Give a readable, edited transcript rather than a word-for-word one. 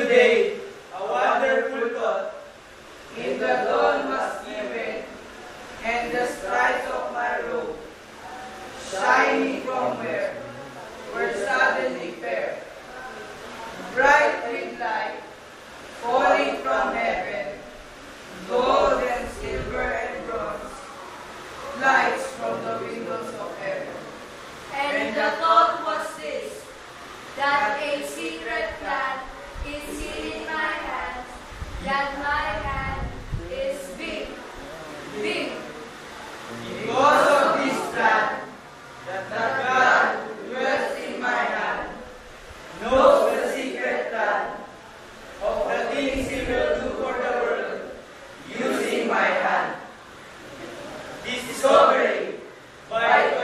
today a wonderful thought. In the dawn was given, and the stripes of my robe, shining from where, were suddenly fair, bright with light, falling from heaven, gold and silver and bronze, lights from the windows of heaven. And the thought was this, that a secret plan is seen in my hand, that my hand is big, big. Because of this plan, that the God who dwells in my hand knows the secret plan of the things He will do for the world using my hand. Discovery by